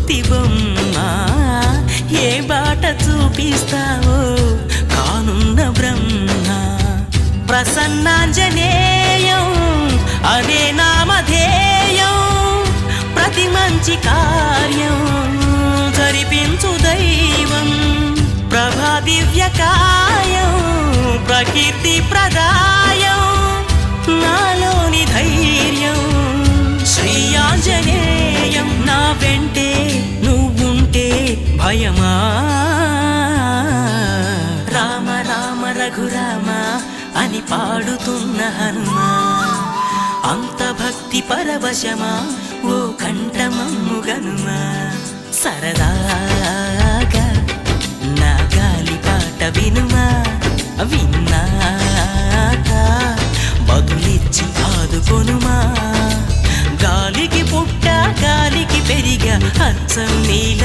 కోతి బొమ్మ ఏ బాట చూపిస్తావో కానున్న బ్రహ్మ ప్రసన్నాంజనేయం అనే నామధేయం ప్రతి మంచి కార్యం జరిపించు దైవం ప్రభా దివ్యకాయం ప్రకీర్తి ప్రదాయం నాలోని ధైర్యం శ్రీ ఆంజనేయం నా వెంటే నువ్వుంటే భయమా రామ రామ రఘురామ అని పాడుతున్న హనుమా అంత భక్తి పరవశమా ఓ కంఠమమ్ముగనుమా సరదాగా నా గాలి పాట వినుమా విన్నాక బదులిచ్చి ఆదుకొనుమా గాలికి పుట్ట గాలికి పెరిగా అచ్చం నీల